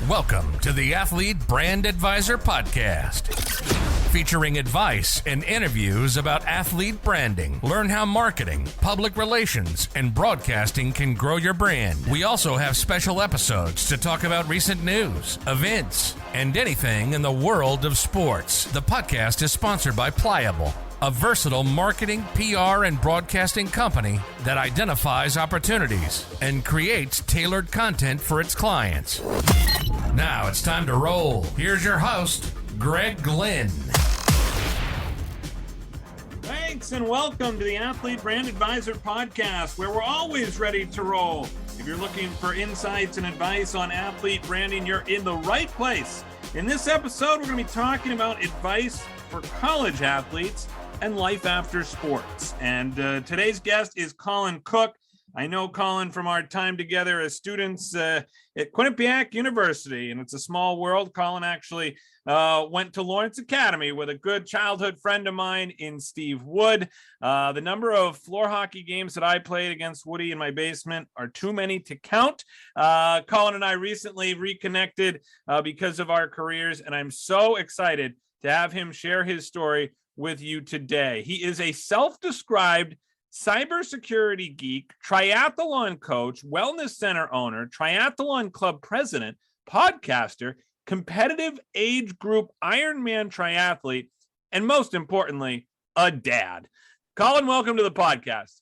Welcome to the Athlete Brand Advisor Podcast, featuring advice and interviews about athlete branding. Learn how marketing, public relations, and broadcasting can grow your brand. We also have special episodes to talk about recent news, events, and anything in the world of sports. The podcast is sponsored by Pliable, a versatile marketing, PR, and broadcasting company that identifies opportunities and creates tailored content for its clients. Now it's time to roll. Here's your host, Greg Glenn. Thanks and welcome to the Athlete Brand Advisor Podcast, where we're always ready to roll. If you're looking for insights and advice on athlete branding, you're in the right place. In this episode, we're going to be talking about advice for college athletes and life after sports. And today's guest is Colin Cook. I know Colin from our time together as students at Quinnipiac University, and it's a small world. Colin actually went to Lawrence Academy with a good childhood friend of mine in Steve Wood. The number of floor hockey games that I played against Woody in my basement are too many to count. Colin and I recently reconnected because of our careers, and I'm so excited to have him share his story with you today. He is a self-described Cyber Security Geek, Triathlon Coach, Wellness Center owner, Triathlon Club President, podcaster, competitive Age Group Ironman Triathlete, and most importantly, a dad. Colin, welcome to the podcast.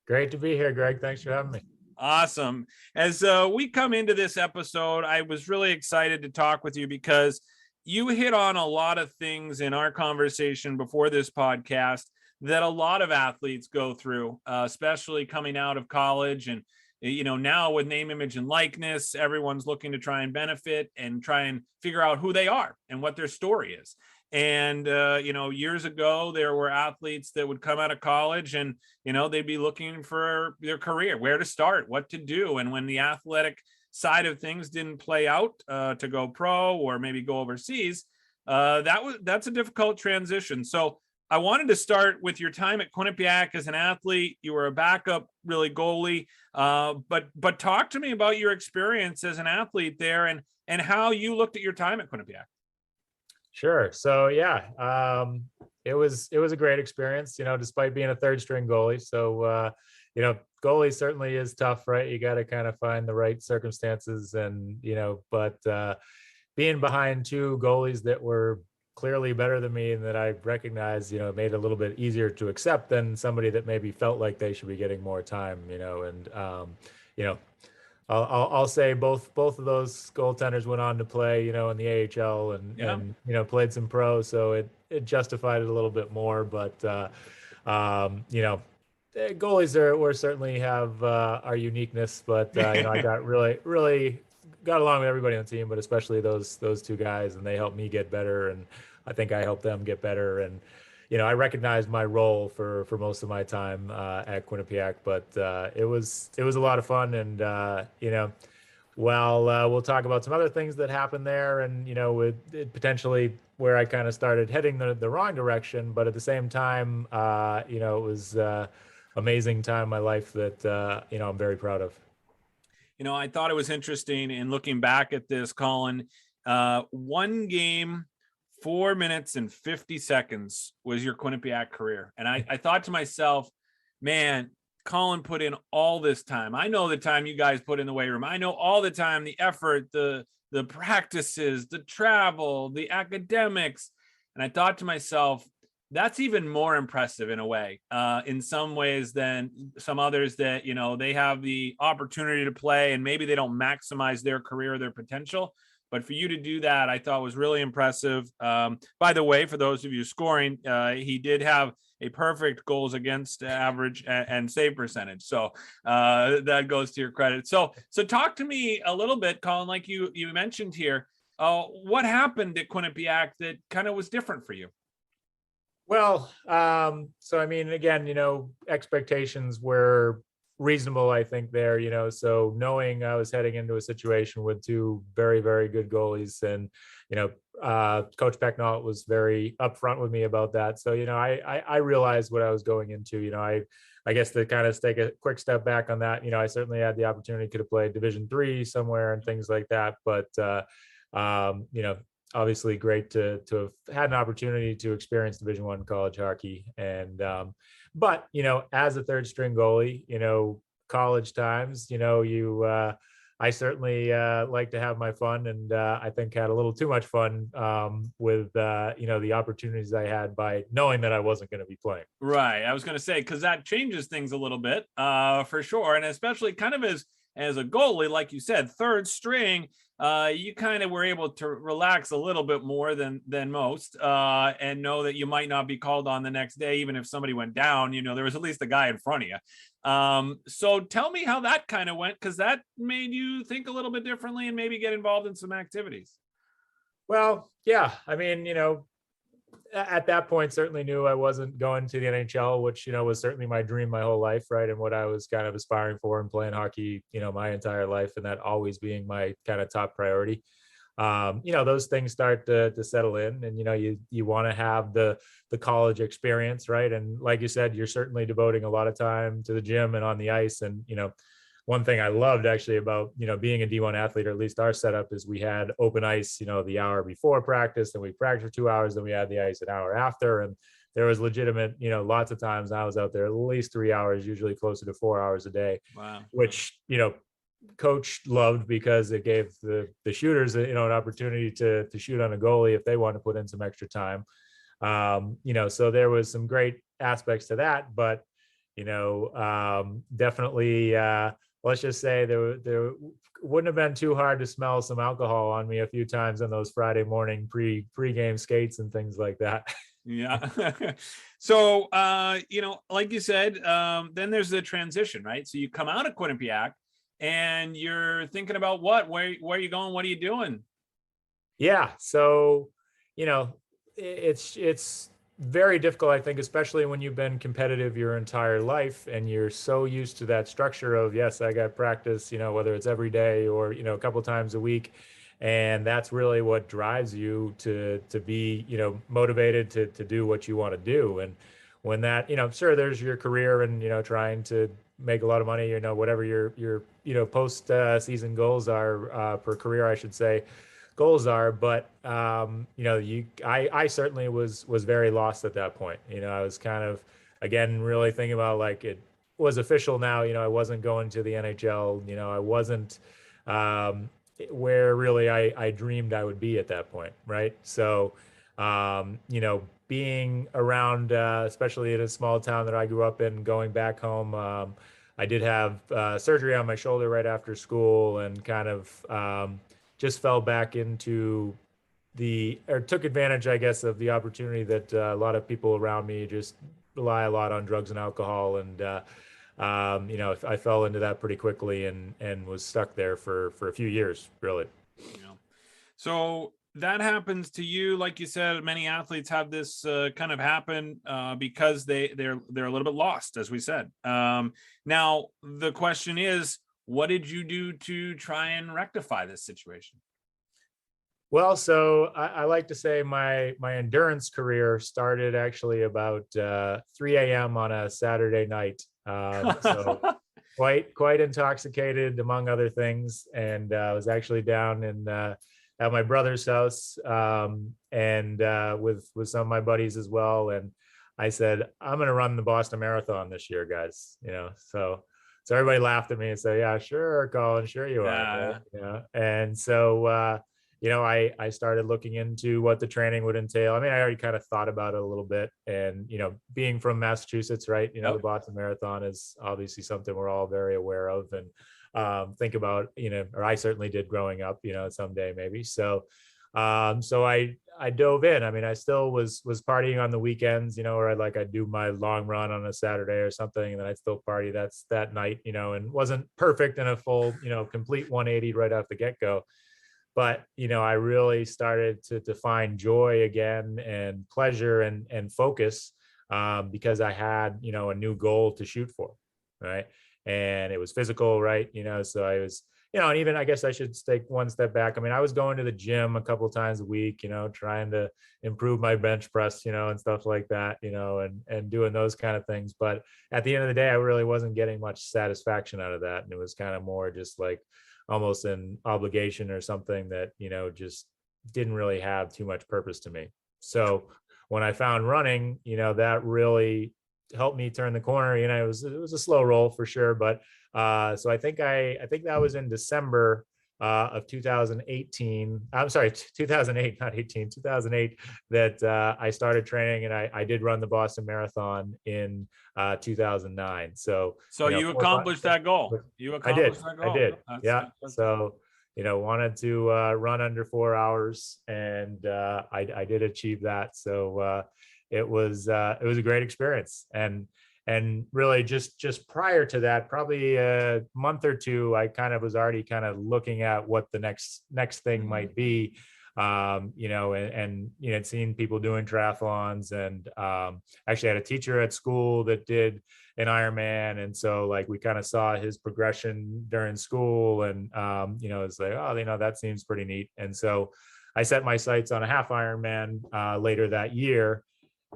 Great to be here, Greg. Thanks for having me. Awesome. As we come into this episode, I was really excited to talk with you because you hit on a lot of things in our conversation before this podcast that a lot of athletes go through, especially coming out of college. And, you know, now with name, image, and likeness, everyone's looking to try and benefit and try and figure out who they are and what their story is. And, you know, years ago, there were athletes that would come out of college and, you know, they'd be looking for their career, where to start, what to do. And when the athletic side of things didn't play out to go pro or maybe go overseas, that's a difficult transition. So I wanted to start with your time at Quinnipiac as an athlete. You were a backup, really goalie, but talk to me about your experience as an athlete there and how you looked at your time at Quinnipiac. Sure. So yeah, it was a great experience, you know, despite being a third string goalie. So you know, goalie certainly is tough, right? You got to kind of find the right circumstances and, you know, but being behind two goalies that were clearly better than me and that I recognized, you know, made it a little bit easier to accept than somebody that maybe felt like they should be getting more time, you know, and, you know, I'll say both of those goaltenders went on to play, you know, in the AHL and, you know, played some pro. So it justified it a little bit more, but, you know, goalies certainly have our uniqueness, but you know, I got really got along with everybody on the team, but especially those two guys, and they helped me get better, and I think I helped them get better. And you know, I recognized my role for most of my time at Quinnipiac, but it was a lot of fun, and you know, well, we'll talk about some other things that happened there, and you know, with it potentially where I kind of started heading the wrong direction, but at the same time, you know, it was amazing time in my life that you know, I'm very proud of. You know, I thought it was interesting in looking back at this, Colin. One game, 4 minutes and 50 seconds was your Quinnipiac career. And I thought to myself, man, Colin put in all this time. I know the time you guys put in the weight room. I know all the time, the effort, the practices, the travel, the academics. And I thought to myself, that's even more impressive in a way, in some ways than some others that, you know, they have the opportunity to play and maybe they don't maximize their career or their potential. But for you to do that, I thought was really impressive. By the way, for those of you scoring, he did have a perfect goals against average and save percentage. So that goes to your credit. So talk to me a little bit, Colin, like you mentioned here, what happened at Quinnipiac that kind of was different for you? Well, so I mean, again, you know, expectations were reasonable, I think there, you know, so knowing I was heading into a situation with two very, very good goalies and, you know, Coach Pecknall was very upfront with me about that. So, you know, I realized what I was going into. You know, I guess to kind of take a quick step back on that, I certainly had the opportunity, could have played Division III somewhere and things like that. But, obviously great to have had an opportunity to experience Division I college hockey. And, but, as a third string goalie, college times, I certainly like to have my fun, and I think had a little too much fun with the opportunities I had by knowing that I wasn't going to be playing. Right. I was going to say, because that changes things a little bit, for sure, and especially kind of as a goalie, like you said, third string, you kind of were able to relax a little bit more than most, and know that you might not be called on the next day, even if somebody went down. There was at least a guy in front of you. So tell me how that kind of went, because that made you think a little bit differently and maybe get involved in some activities. Well, yeah, I mean, at that point, certainly knew I wasn't going to the NHL, which, was certainly my dream my whole life, right? And what I was kind of aspiring for and playing hockey, my entire life, and that always being my kind of top priority. Those things start to settle in, and, you want to have the college experience, right? And like you said, you're certainly devoting a lot of time to the gym and on the ice. And, one thing I loved actually about, being a D1 athlete, or at least our setup, is we had open ice, the hour before practice, and we practiced for 2 hours, then we had the ice an hour after. And there was legitimate, lots of times I was out there at least 3 hours, usually closer to 4 hours a day. Wow. Which, coach loved, because it gave the shooters, an opportunity to shoot on a goalie if they want to put in some extra time. So there was some great aspects to that, but, definitely, let's just say there wouldn't have been too hard to smell some alcohol on me a few times on those Friday morning pre-game skates and things like that. Yeah. So, like you said, then there's the transition, right? So you come out of Quinnipiac and you're thinking about where are you going? What are you doing? Yeah. So, it's very difficult, I think, especially when you've been competitive your entire life and you're so used to that structure of, yes, I got practice, whether it's every day or, a couple times a week. And that's really what drives you to be, motivated to do what you want to do. And when that, sure, there's your career and, trying to make a lot of money, whatever your post season goals are, per career, I should say, goals are. But I certainly was very lost at that point. I was kind of, again, really thinking about, like, it was official now. I wasn't going to the NHL. I wasn't where really I dreamed I would be at that point, right? So being around, especially in a small town that I grew up in, going back home, I did have surgery on my shoulder right after school, and kind of just fell back into took advantage, I guess, of the opportunity that a lot of people around me just rely a lot on drugs and alcohol. And, I fell into that pretty quickly and was stuck there for a few years, really. Yeah. So that happens to you. Like you said, many athletes have this kind of happen because they're a little bit lost, as we said. Now, the question is, what did you do to try and rectify this situation? Well, so I like to say my endurance career started actually about 3 a.m. on a Saturday night. So quite intoxicated, among other things. And I was actually down in at my brother's house, and with some of my buddies as well. And I said, I'm going to run the Boston Marathon this year, guys. So everybody laughed at me and said, yeah, sure, Colin, sure you are. Right? And so, I started looking into what the training would entail. I mean, I already kind of thought about it a little bit, and, being from Massachusetts, right, the Boston Marathon is obviously something we're all very aware of, and think about, or I certainly did growing up, someday maybe. So I dove in. I mean, I still was partying on the weekends, or I'd do my long run on a Saturday or something, and then I'd still party that night, and wasn't perfect in a full, complete 180 right off the get-go. But, I really started to find joy again, and pleasure and focus, because I had, a new goal to shoot for. Right. And it was physical, right. So I was and even, I guess I should take one step back. I mean, I was going to the gym a couple of times a week, trying to improve my bench press, and stuff like that, and doing those kind of things. But at the end of the day, I really wasn't getting much satisfaction out of that. And it was kind of more just like almost an obligation or something that, just didn't really have too much purpose to me. So when I found running, that really helped me turn the corner. It was a slow roll for sure, but so I think that was in December of 2018. I'm sorry, 2008, not 18, 2008, that I started training, and I did run the Boston Marathon in 2009. So you accomplished that goal. You accomplished that goal. I did. Yeah. So wanted to run under 4 hours, and I did achieve that. So it was a great experience. And really just prior to that, probably a month or two, I kind of was already kind of looking at what the next thing might be, and seeing people doing triathlons, and actually had a teacher at school that did an Ironman. And so like, we kind of saw his progression during school, and, it's like, oh, that seems pretty neat. And so I set my sights on a half Ironman later that year.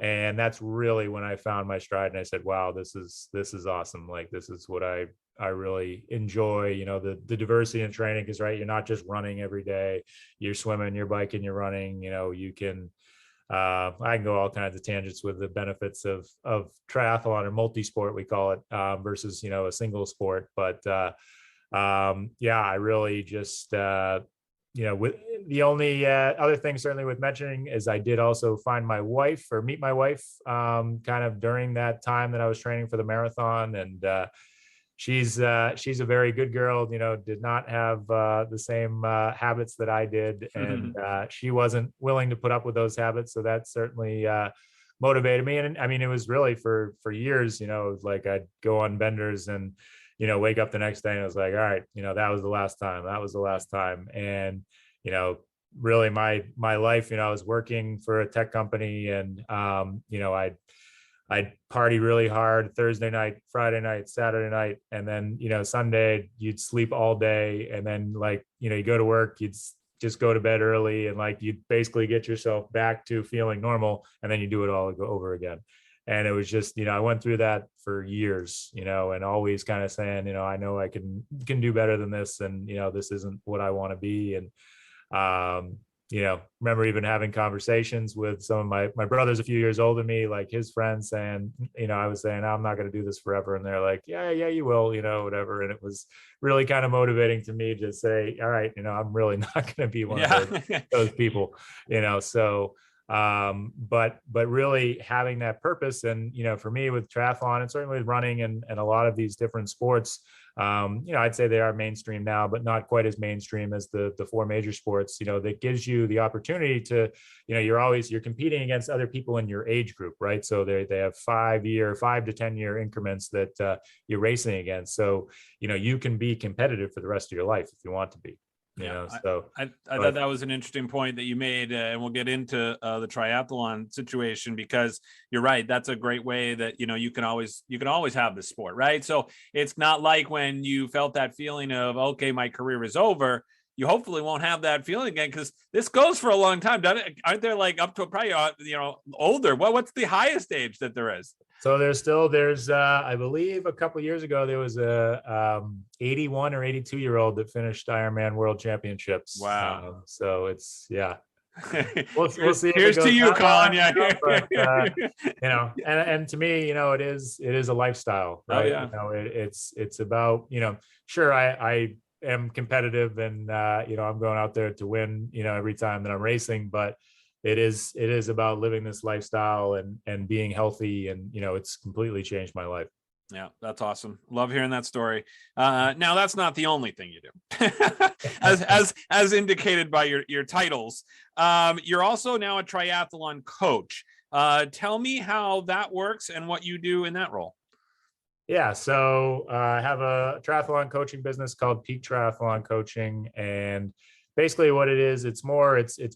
And that's really when I found my stride, and I said, wow, this is awesome. Like, this is what I really enjoy, the diversity in training is right. You're not just running every day, you're swimming, you're biking, you're running, you can, I can go all kinds of tangents with the benefits of triathlon, or multi-sport, we call it, versus, a single sport. But I really just, with the only other thing certainly with mentioning is I did also find my wife, or meet my wife, kind of during that time that I was training for the marathon. And she's a very good girl, did not have the same habits that I did. And she wasn't willing to put up with those habits. So that certainly motivated me. And I mean, it was really for years, it was like I'd go on benders and wake up the next day and I was like, all right, that was the last time. And, really my life, I was working for a tech company, and, I'd party really hard Thursday night, Friday night, Saturday night. And then, Sunday you'd sleep all day. And then like, you go to work, you'd just go to bed early, and like, you basically get yourself back to feeling normal. And then you do it all over again. And it was just, I went through that for years, and always kind of saying, I know I can do better than this. And, this isn't what I want to be. And, remember even having conversations with some of my brothers a few years older than me, like his friends, saying, I was saying, I'm not going to do this forever. And they're like, yeah, you will, whatever. And it was really kind of motivating to me to say, all right, I'm really not going to be one of those people, so but really having that purpose. And for me with triathlon, and certainly with running and a lot of these different sports, I'd say they are mainstream now, but not quite as mainstream as the four major sports, that gives you the opportunity to, you're competing against other people in your age group, right? So they have 5 to 10 year increments that you're racing against. So, you can be competitive for the rest of your life if you want to be. So I thought that was an interesting point that you made, and we'll get into the triathlon situation, because you're right. That's a great way that, you can always have this sport, right? So it's not like when you felt that feeling of, okay, my career is over. You hopefully won't have that feeling again, because this goes for a long time, doesn't it? Aren't there like up to probably, older? What's the highest age that there is? So there's I believe a couple of years ago, there was a 81 or 82-year-old that finished Ironman World Championships. Wow. So it's, yeah. We'll see. Here's to you, Colin. Yeah. But, and to me, it is a lifestyle, right? Oh, yeah. It's about, sure, I am competitive, and I'm going out there to win, every time that I'm racing, but it is about living this lifestyle and being healthy. And, it's completely changed my life. Yeah, that's awesome. Love hearing that story. Now that's not the only thing you do, as indicated by your titles. You're also now a triathlon coach. Tell me how that works and what you do in that role. Yeah, so I have a triathlon coaching business called Peak Triathlon Coaching, and basically what it is, it's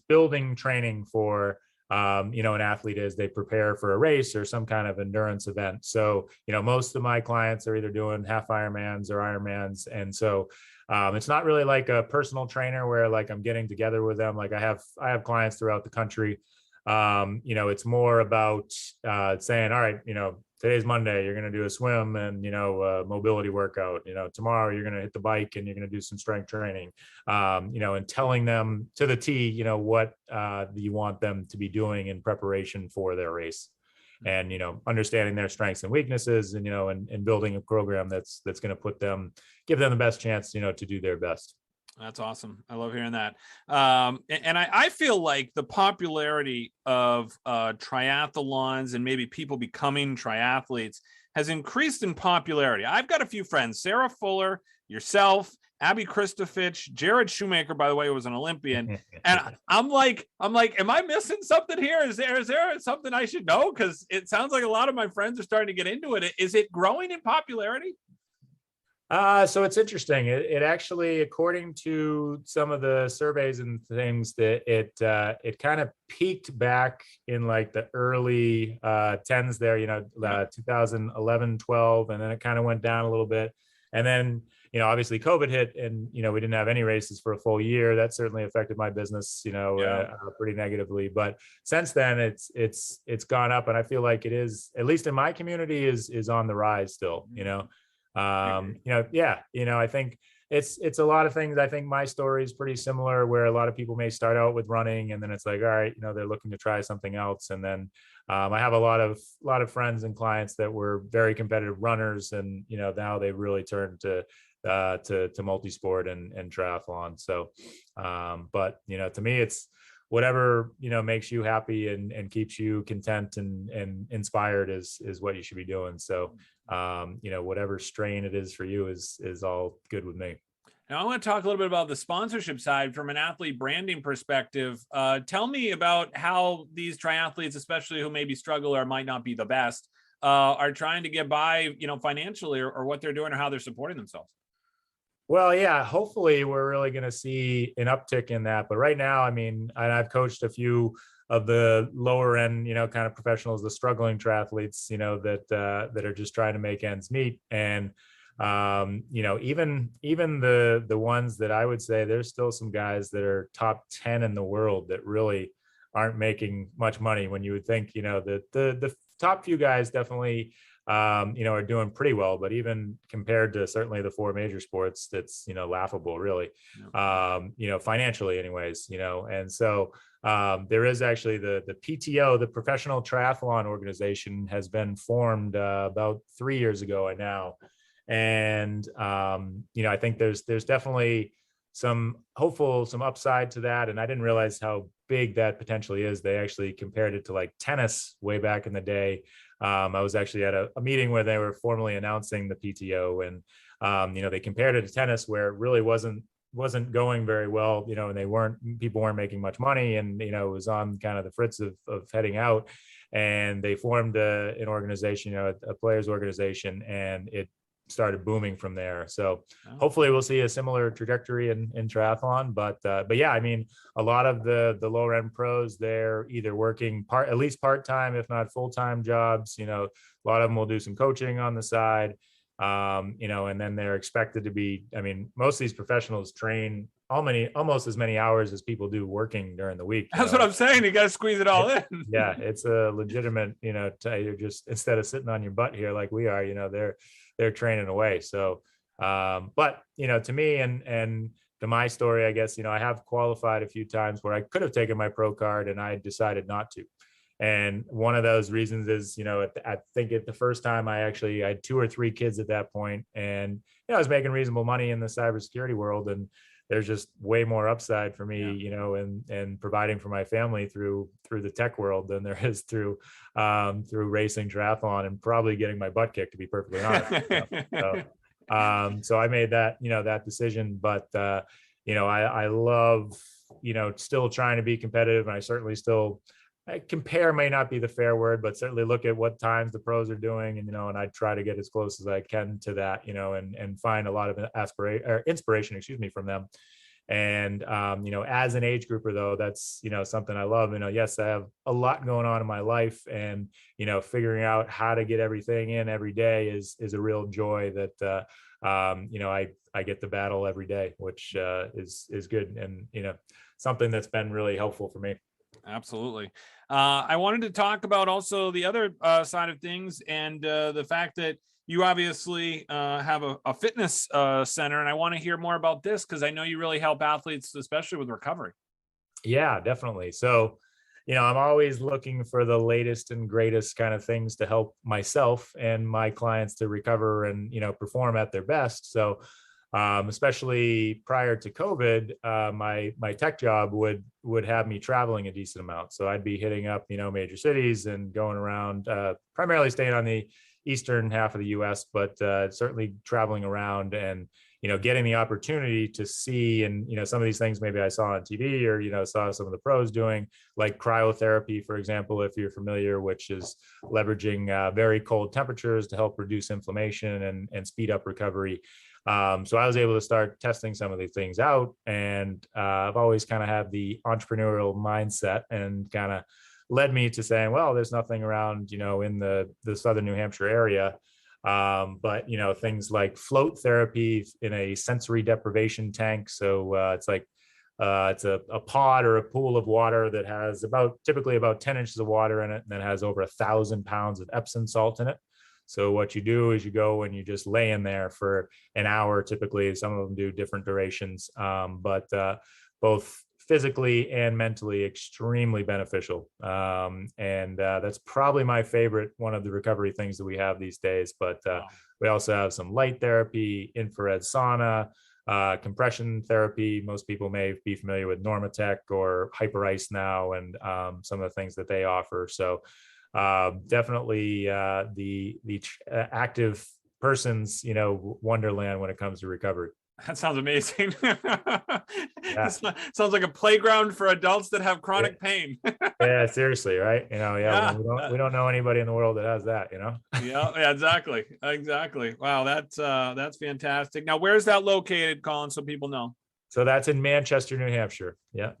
building training for, an athlete as they prepare for a race or some kind of endurance event. So, most of my clients are either doing half Ironmans or Ironmans. And so It's not really like a personal trainer where like I'm getting together with them. Like I have clients throughout the country. It's more about saying, all right, today's Monday, you're going to do a swim and, mobility workout, tomorrow you're going to hit the bike and you're going to do some strength training, and telling them to the T, what you want them to be doing in preparation for their race. And, understanding their strengths and weaknesses and, and building a program that's going to give them the best chance, to do their best. That's awesome. I love hearing that. And I feel like the popularity of triathlons and maybe people becoming triathletes has increased in popularity. I've got a few friends, Sarah Fuller, yourself, Abby Christofich, Jared Shoemaker, by the way, was an Olympian. And I'm like, am I missing something here? Is there something I should know? Because it sounds like a lot of my friends are starting to get into it. Is it growing in popularity? So it's interesting. It actually, according to some of the surveys and things, that it kind of peaked back in like the early tens there, 2011, 12, and then it kind of went down a little bit. And then, obviously COVID hit and, we didn't have any races for a full year. That certainly affected my business, pretty negatively. But since then it's gone up, and I feel like it is, at least in my community, is on the rise still, I think it's a lot of things. I think my story is pretty similar, where a lot of people may start out with running and then it's like, all right, they're looking to try something else. And then I have a lot of friends and clients that were very competitive runners, and now they've really turned to multi-sport and triathlon. So but to me, it's whatever makes you happy and keeps you content and inspired is what you should be doing. So whatever strain it is for you is all good with me. Now I want to talk a little bit about the sponsorship side from an athlete branding perspective. Tell me about how these triathletes, especially who maybe struggle or might not be the best, are trying to get by, financially, or what they're doing or how they're supporting themselves. Well, yeah, hopefully we're really going to see an uptick in that. But right now, I've coached a few of the lower end, kind of professionals, the struggling triathletes, that are just trying to make ends meet. And, even the ones that I would say, there's still some guys that are top 10 in the world that really aren't making much money, when you would think, that the top few guys definitely are doing pretty well, but even compared to certainly the four major sports, that's, laughable, really, financially anyways, and so there is actually the PTO, the Professional Triathlon Organization, has been formed about 3 years ago now. And, I think there's definitely some upside to that. And I didn't realize how big that potentially is. They actually compared it to like tennis way back in the day. I was actually at a meeting where they were formally announcing the PTO, and they compared it to tennis, where it really wasn't going very well, and people weren't making much money, and it was on kind of the fritz of heading out. And they formed an organization, a players organization, and it started booming from there. So hopefully we'll see a similar trajectory in triathlon. But yeah, a lot of the lower end pros, they're either working at least part-time, if not full-time jobs. A lot of them will do some coaching on the side, and then they're expected to be, most of these professionals train almost as many hours as people do working during the week. That's what I'm saying. You got to squeeze it all in. Yeah. It's a legitimate, you're just, instead of sitting on your butt here like we are, they're training away. So, but, to me and to my story, I guess, I have qualified a few times where I could have taken my pro card and I decided not to. And one of those reasons is, I think the first time I had 2 or 3 kids at that point, and I was making reasonable money in the cybersecurity world, and there's just way more upside for me, and providing for my family through the tech world than there is through racing triathlon, and probably getting my butt kicked, to be perfectly honest. So I made that, that decision. But I love, still trying to be competitive, and I certainly still. Compare may not be the fair word, but certainly look at what times the pros are doing, and I try to get as close as I can to that, and find a lot of inspiration, from them. And as an age grouper, though, that's something I love. Yes, I have a lot going on in my life, and figuring out how to get everything in every day is a real joy that I I get to battle every day, which is good, and something that's been really helpful for me. Absolutely. I wanted to talk about also the other side of things, and the fact that you obviously have a fitness center, and I want to hear more about this because I know you really help athletes, especially with recovery. Yeah, definitely. So, I'm always looking for the latest and greatest kind of things to help myself and my clients to recover and, perform at their best. So, especially prior to COVID, my tech job would have me traveling a decent amount. So I'd be hitting up, major cities and going around, primarily staying on the eastern half of the US, but certainly traveling around and, getting the opportunity to see, and, some of these things maybe I saw on TV or, saw some of the pros doing, like cryotherapy, for example, if you're familiar, which is leveraging very cold temperatures to help reduce inflammation and speed up recovery. So I was able to start testing some of these things out, and I've always kind of had the entrepreneurial mindset, and kind of led me to saying, well, there's nothing around, in the southern New Hampshire area. But things like float therapy in a sensory deprivation tank. So it's like it's a pod or a pool of water that has typically about 10 inches of water in it, and then has over 1,000 pounds of Epsom salt in it. So what you do is you go and you just lay in there for an hour. Typically, some of them do different durations, but both physically and mentally extremely beneficial. And that's probably my favorite one of the recovery things that we have these days. But we also have some light therapy, infrared sauna, compression therapy. Most people may be familiar with Normatec or Hyperice now, and some of the things that they offer. So definitely the active person's wonderland when it comes to recovery. That sounds amazing. Yeah. Sounds like a playground for adults that have chronic pain. Yeah, seriously, right? Yeah. We don't know anybody in the world that has that. Yeah, exactly. Wow, that's fantastic. Now, where's that located, Colin, so people know? So that's in Manchester, New Hampshire. Yeah.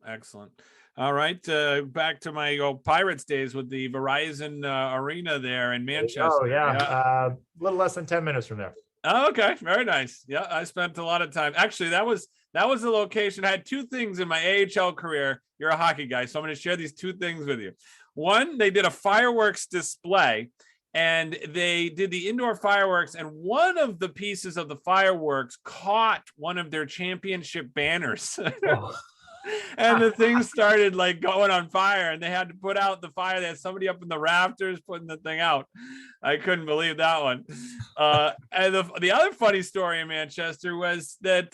Excellent. All right, back to my Pirates days with the Verizon Arena there in Manchester. Oh, yeah. A little less than 10 minutes from there. Oh, okay, very nice. Yeah, I spent a lot of time. Actually, that was the location. I had two things in my AHL career. You're a hockey guy, so I'm going to share these two things with you. One, they did a fireworks display, and they did the indoor fireworks, and one of the pieces of the fireworks caught one of their championship banners. Oh. And the thing started like going on fire, and they had to put out the fire. They had somebody up in the rafters putting the thing out. I couldn't believe that one. And the other funny story in Manchester was that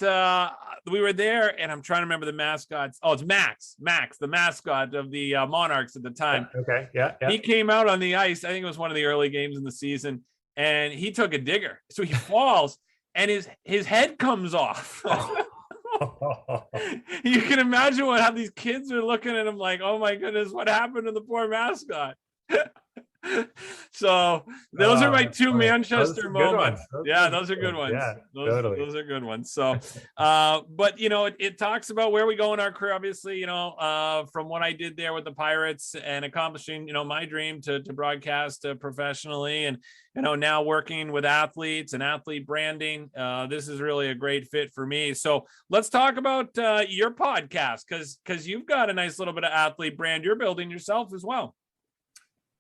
we were there, and I'm trying to remember the mascots. Oh, it's Max, the mascot of the Monarchs at the time. Okay, yeah. He came out on the ice. I think it was one of the early games in the season, and he took a digger. So he falls, and his head comes off. Oh. You can imagine how these kids are looking at him like, oh my goodness, what happened to the poor mascot? So those are my two Manchester moments. Those are good ones. Yeah, those are good ones. So, but it talks about where we go in our career. Obviously, from what I did there with the Pirates and accomplishing, my dream to broadcast professionally, and now working with athletes and athlete branding. This is really a great fit for me. So let's talk about your podcast, because you've got a nice little bit of athlete brand you're building yourself as well.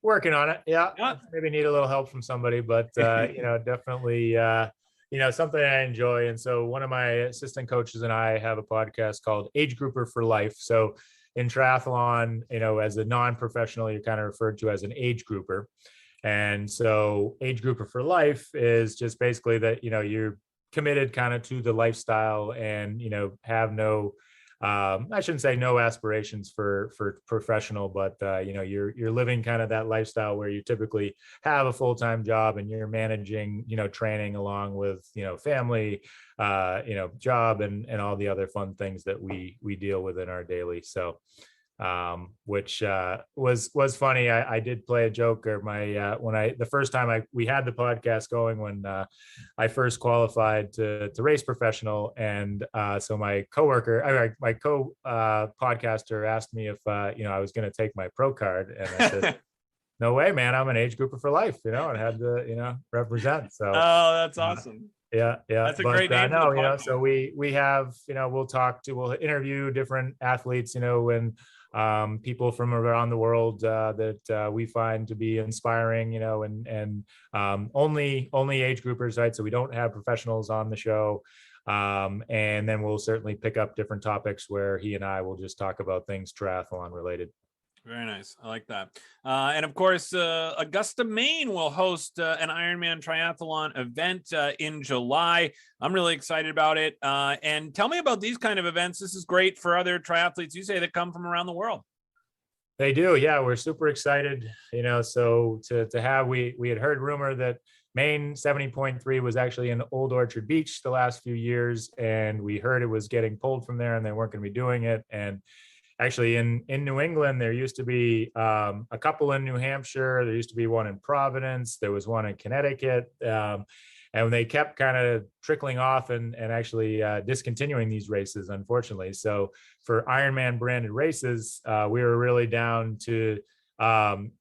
Working on it. Yeah. Maybe need a little help from somebody, but definitely something I enjoy. And so one of my assistant coaches and I have a podcast called Age Grouper for Life. So in triathlon, as a non-professional, you're kind of referred to as an age grouper. And so Age Grouper for Life is just basically that, you're committed kind of to the lifestyle and, have no I shouldn't say no aspirations for professional, but you're living kind of that lifestyle where you typically have a full-time job and you're managing, training along with, family, job and all the other fun things that we deal with in our daily. So, which was funny. I did play a joke, or the first time we had the podcast going, when I first qualified to race professional, and so my podcaster asked me if I was going to take my pro card, and I said, no way, man, I'm an age grouper for life, and had to represent. So oh, that's awesome. Yeah. That's a But great name for the no, podcast. so we have, we'll interview different athletes, and people from around the world that we find to be inspiring, and only age groupers, right? So we don't have professionals on the show. And then we'll certainly pick up different topics where he and I will just talk about things triathlon related. Very nice. I like that. And of course, Augusta, Maine will host an Ironman triathlon event in July. I'm really excited about it. And tell me about these kind of events. This is great for other triathletes, you say, that come from around the world. They do. Yeah, we're super excited. So to have, we had heard rumor that Maine 70.3 was actually in Old Orchard Beach the last few years, and we heard it was getting pulled from there and they weren't going to be doing it. And actually in New England, there used to be a couple in New Hampshire. There used to be one in Providence. There was one in Connecticut. And they kept kind of trickling off and actually discontinuing these races, unfortunately. So for Ironman branded races, we were really down to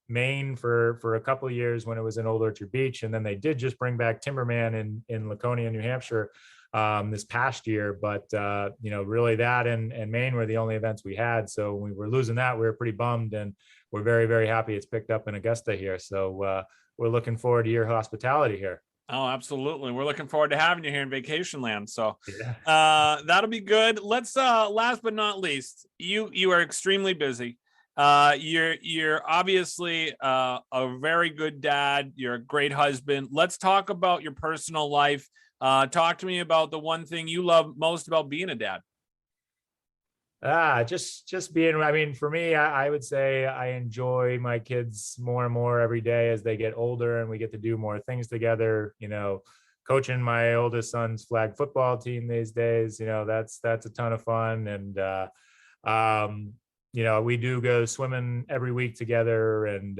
Maine for a couple of years when it was in Old Orchard Beach. And then they did just bring back Timberman in Laconia, New Hampshire, this past year. But really that and Maine were the only events we had. So when we were losing that, we were pretty bummed, and we're very, very happy it's picked up in Augusta here. So we're looking forward to your hospitality here. Oh, absolutely. We're looking forward to having you here in vacation land. So Yeah. that'll be good. Let's last but not least, you are extremely busy. You're obviously a very good dad. You're a great husband. Let's talk about your personal life. Talk to me about the one thing you love most about being a dad. Just being, for me, I would say I enjoy my kids more and more every day as they get older and we get to do more things together. Coaching my oldest son's flag football team these days, that's a ton of fun. And we do go swimming every week together, and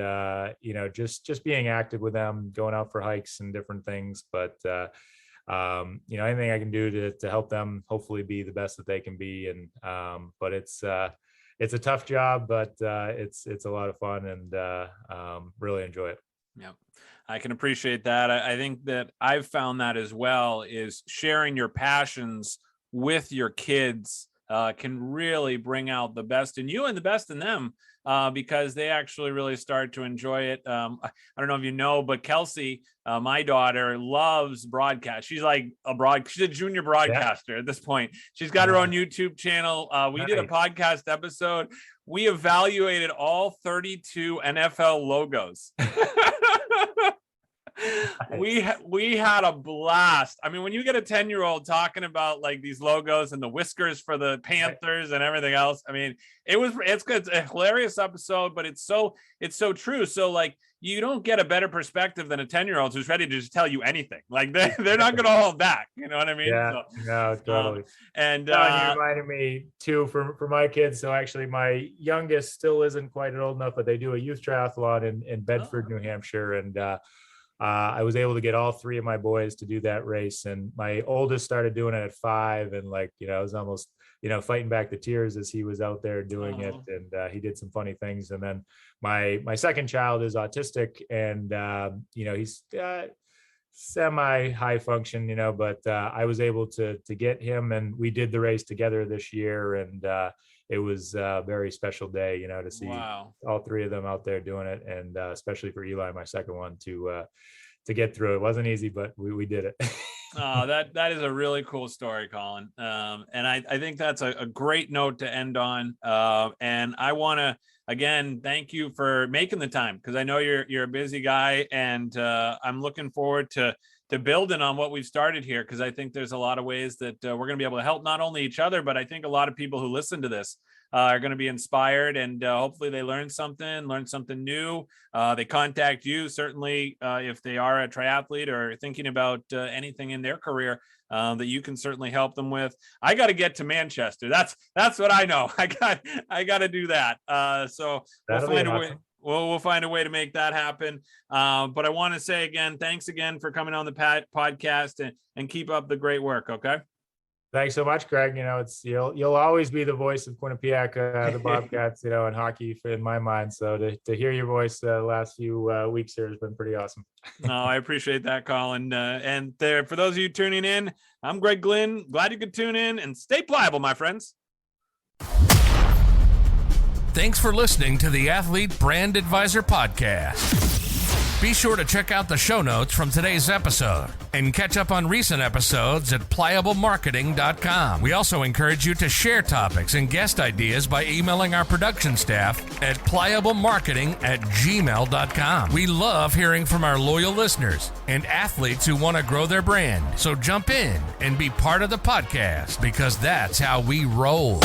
just being active with them, going out for hikes and different things. But anything I can do to help them hopefully be the best that they can be. And but it's a tough job, but it's a lot of fun, and really enjoy it. Yeah, I can appreciate that. I think that I've found that as well, is sharing your passions with your kids can really bring out the best in you and the best in them, because they actually really start to enjoy it. I don't know if you know, but Kelsey, my daughter, loves broadcast. She's like she's a junior broadcaster at this point. She's got her own YouTube channel. We did a podcast episode. We evaluated all 32 NFL logos. We had a blast. I mean, when you get a 10-year-old talking about like these logos and the whiskers for the Panthers and everything else, I mean, it's good. It's a hilarious episode, but it's so true. So like, you don't get a better perspective than a 10-year-old who's ready to just tell you anything. Like they're not going to hold back. You know what I mean? Yeah, so, no, totally. And you reminded me too for my kids. So actually my youngest still isn't quite old enough, but they do a youth triathlon in Bedford, New Hampshire. And I was able to get all three of my boys to do that race. And my oldest started doing it at 5. And I was almost, fighting back the tears as he was out there doing it. And he did some funny things. And then my second child is autistic, and, he's semi high function, but I was able to get him, and we did the race together this year. And it was a very special day, to see all three of them out there doing it. And especially for Eli, my second one, to get through. It wasn't easy, but we did it. Oh, that is a really cool story, Colin. And I think that's a great note to end on. And I want to, again, thank you for making the time, because I know you're a busy guy, and I'm looking forward to building on what we've started here, because I think there's a lot of ways that we're going to be able to help not only each other, but I think a lot of people who listen to this are going to be inspired, and hopefully they learn something new. They contact you, certainly, if they are a triathlete or thinking about anything in their career that you can certainly help them with. I got to get to Manchester. That's what I know. I got to do that. So we'll find a way. We'll find a way to make that happen. But I want to say again, thanks again for coming on the podcast, and keep up the great work. Okay. Thanks so much, Greg. It's you'll always be the voice of Quinnipiac, the Bobcats, and hockey in my mind. So to hear your voice the last few weeks here has been pretty awesome. No, I appreciate that, Colin. And there, for those of you tuning in, I'm Greg Glynn. Glad you could tune in and stay pliable, my friends. Thanks for listening to the Athlete Brand Advisor Podcast. Be sure to check out the show notes from today's episode and catch up on recent episodes at pliablemarketing.com. We also encourage you to share topics and guest ideas by emailing our production staff at pliablemarketing@gmail.com. We love hearing from our loyal listeners and athletes who want to grow their brand. So jump in and be part of the podcast, because that's how we roll.